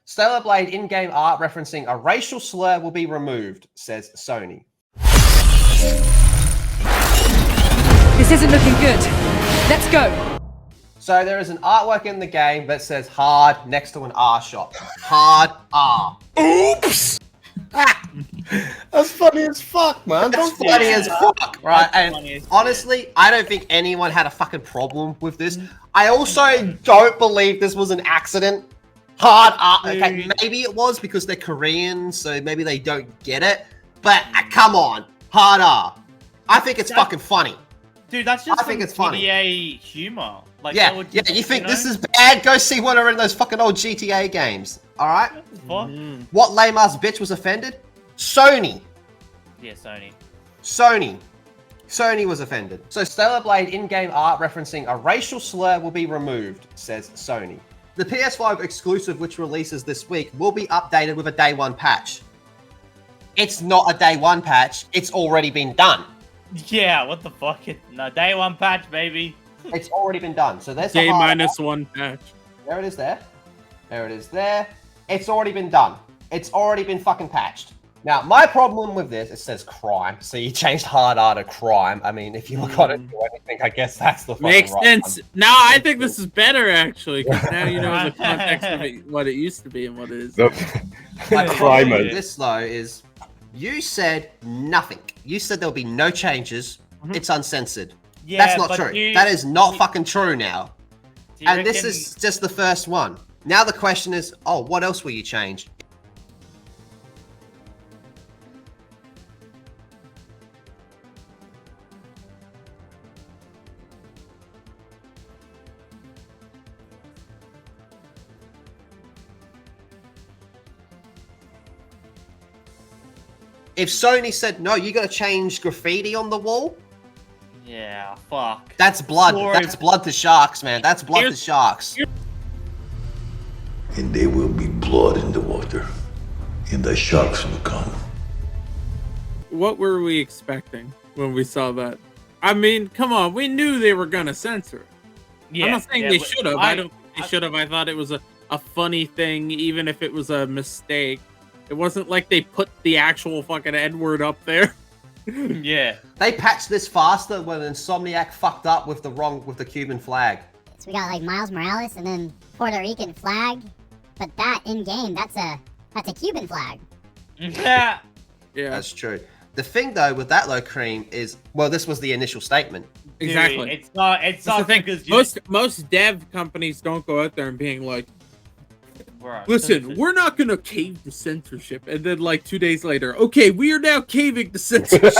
Stellar Blade in-game art referencing a racial slur will be removed, says Sony. This isn't looking good. Let's go. So there is an artwork in the game that says hard next to an R shop. Hard R. Oops! That's funny as fuck, man. That's funny as fuck, right? And honestly, I don't think anyone had a fucking problem with this. I also don't believe this was an accident. Hard R. Okay, maybe it was because they're Korean, so maybe they don't get it. But come on, hard R. I think it's fucking funny. Dude, that's just it's funny. GTA humor. Like, Yeah, you think this is bad? Go see what are in those fucking old GTA games. All right. What lame ass bitch was offended? Sony. Yeah, Sony. Sony was offended. So Stellar Blade in-game art referencing a racial slur will be removed, says Sony. The PS5 exclusive, which releases this week, will be updated with a day one patch. It's not a day one patch. It's already been done. Yeah, what the fuck? No, day one patch, baby. It's already been done. So there's day -1 patch. There it is there. There it is there. It's already been done. It's already been fucking patched. Now, my problem with this, it says crime. So you changed hard R to crime. I mean, if you were going to do anything, I guess that's the fucking Makes right sense. one. Now I think this is better, actually, because now you know the context of it, what it used to be and what it is. My Crime problem mode. with this, though, is you said nothing. You said there'll be no changes. It's uncensored. Yeah, that's not but true. That is not fucking true now. And this is just the first one. Now the question is, oh, what else will you change? If Sony said, no, you got to change graffiti on the wall, Yeah, fuck. that's blood. Sorry. That's blood to sharks, man. That's blood to sharks. And there will be blood in the water, and the sharks will come. What were we expecting when we saw that? I mean, come on, we knew they were gonna censor it. Yeah, I'm not saying yeah, they but should have. I don't think they should have. I thought it was a funny thing, even if it was a mistake. It wasn't like they put the actual fucking N-word up there. Yeah. They patched this faster when Insomniac fucked up with the Cuban flag. So we got like Miles Morales and then Puerto Rican flag, but that in game, that's a Cuban flag. Yeah. Yeah, That's true. The thing though with that, though, Cream, is, well, this was the initial statement. exactly. Dude, it's not That's the thing. because Most dev companies don't go out there and being like, Right. listen, we're not gonna cave to censorship, and then like 2 days later, okay, we are now caving to censorship.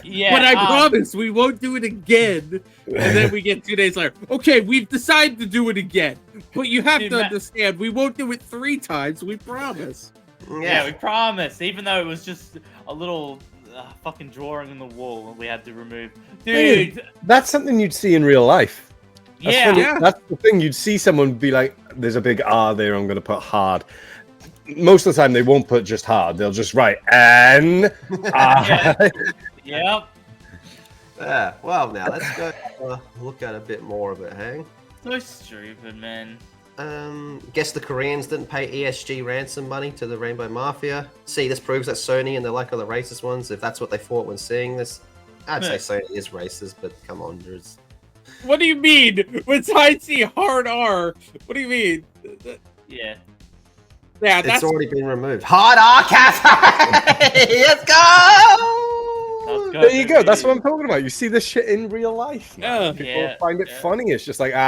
Yeah, But I promise we won't do it again. And then we get 2 days later, okay, we've decided to do it again. But you have Dude, to understand, we won't do it 3 times, we promise. Yeah, we promised. Even though it was just a little fucking drawing on the wall we had to remove. Dude. That's something you'd see in real life. That's Yeah. funny. Yeah. That's the thing. You'd see someone be like, there's a big R there, I'm going to put hard. Most of the time, they won't put just hard. They'll just write N. Yeah. Yep. Yeah. Well, now let's go look at a bit more of it. Hang. So stupid, man. Guess the Koreans didn't pay ESG ransom money to the Rainbow Mafia. See, this proves that Sony and they're like other racist ones. If that's what they thought when seeing this, I'd say Sony is racist. But come on, there's. What do you mean? When I see hard R, what do you mean? Yeah. Yeah, that's It's already been removed. Hard R Cafe! Let's go! There you go. That's what I'm talking about. You see this shit in real life. Yeah. People Yeah, find it funny. It's just like, the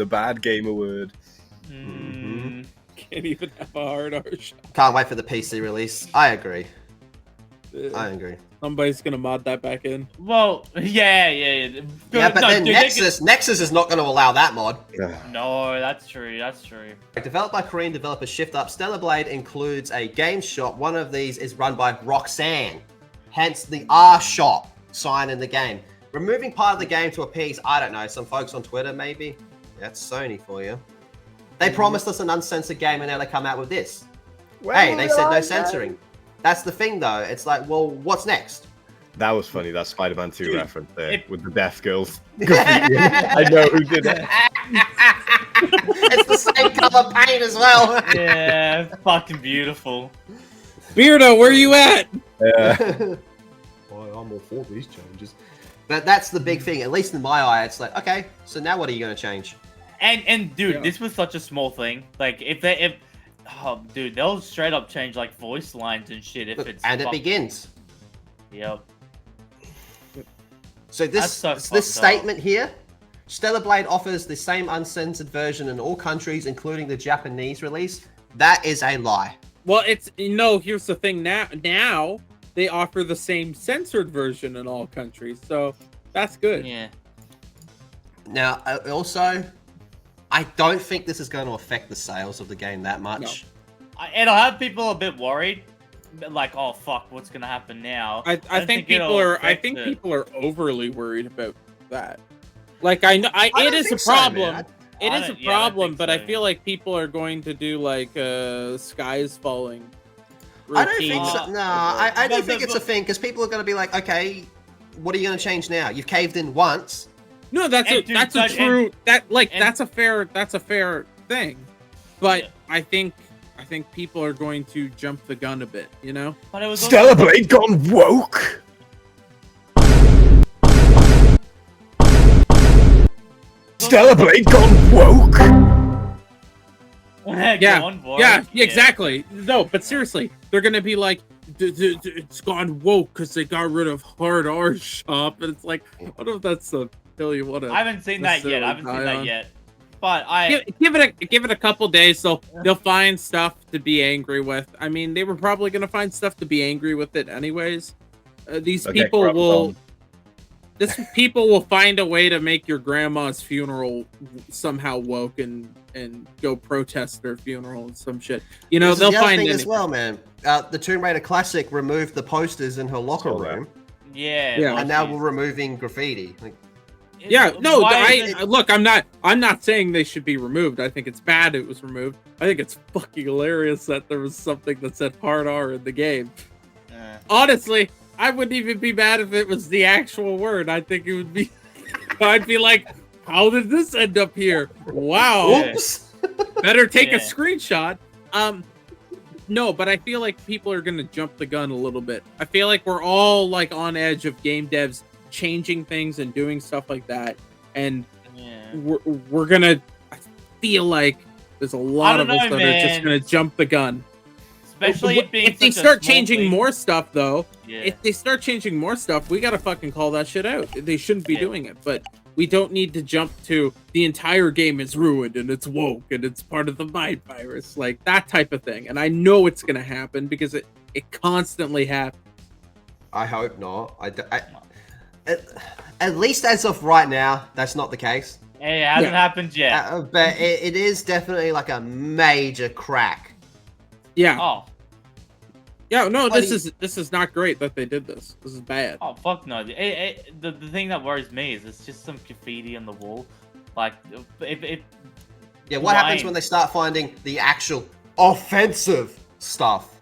bad gamer word. can't even have a hard R shot. Can't wait for the PC release. I agree. I agree. Somebody's gonna mod that back in. Well, yeah. Yeah, but No, then dude, Nexus is not going to allow that mod. No, that's true. That's true. Developed by Korean developer Shift Up, Stellar Blade includes a game shop. One of these is run by Roxanne, hence the R shop sign in the game. Removing part of the game to appease, I don't know, some folks on Twitter maybe. That's Sony for you. They promised us an uncensored game and now they come out with this. Hey, they said no censoring. That's the thing though. It's like, well, what's next? That was funny. That Spider-Man 2 reference there it- with the deaf girls. I know who did it. lava paint as well. Yeah, fucking beautiful. Beardo, where you at? Yeah. Well, I'm all for these changes. But that's the big thing. At least in my eye, it's like, okay, so now what are you going to change? And dude, Yeah. this was such a small thing. Like dude, they'll straight up change like voice lines and shit if Look, it's and it fuck- begins. Yep. So That's so this fucked statement here, Stellar Blade offers the same uncensored version in all countries, including the Japanese release. That is a lie. Well, it's no. Here's the thing. Now they offer the same censored version in all countries, so that's good. Yeah. Now, also, I don't think this is going to affect the sales of the game that much. It'll have people a bit worried, like, oh fuck, what's gonna happen now? I don't think it'll people are. I affect think it. people are overly worried about that. Like I know, I it don't is a think so, problem. man. It I is a don't- yeah, I don't problem, think but so. I feel like people are going to do like skies falling. I don't think routine. so. No, I don't But- think it's a but- thing because people are going to be like, okay, what are you going to change now? You've caved in once. No, that's And a dude, that's a but- true and- that's a fair thing. But Yeah. I think people are going to jump the gun a bit, you know? But it was Stellar Blade gone woke. Stellar Blade gone woke. Yeah, go on, boy. Yeah, exactly. No, but seriously, they're gonna be like, it's gone woke because they got rid of hard R shop, and it's like, I don't know if that's the hill you want to. I haven't seen that yet. I haven't seen that yet. But Give it a couple days. They'll find stuff to be angry with. I mean, they were probably gonna find stuff to be angry with it anyways. These Okay, people corrupt will. them. People will find a way to make your grandma's funeral somehow woke and go protest their funeral and some shit. You know, This is they'll the other find thing it as well, man. The Tomb Raider Classic removed the posters in her locker Saw that. room, yeah, Yeah. and now we're removing graffiti. Like, Yeah, no, Why is it- look, I'm not saying they should be removed. I think it's bad it was removed. I think it's fucking hilarious that there was something that said hard R in the game. Honestly, I wouldn't even be mad if it was the actual word. I think it would be I'd be like, how did this end up here? Wow. Yeah. oops. Better take a Yeah. screenshot. No, but I feel like people are gonna jump the gun a little bit. I feel like we're all like on edge of game devs changing things and doing stuff like that, and Yeah. we're gonna. I feel like there's a lot of don't us know, that are just man. gonna jump the gun. Especially it being if they such a start small changing thing. more stuff, though, Yeah. if they start changing more stuff, we gotta fucking call that shit out. They shouldn't be Yeah. doing it, but we don't need to jump to the entire game is ruined and it's woke and it's part of the mind virus, like that type of thing. And I know it's gonna happen because it constantly happens. I hope not. At least as of right now, that's not the case. Hey, it hasn't Yeah. happened yet. But it is definitely like a major crack. Yeah, Oh, yeah. No, Buddy. this is not great that they did this. This is bad. oh, fuck no. The thing that worries me is it's just some graffiti on the wall. Like, Yeah, what happens Lying. when they start finding the actual offensive stuff?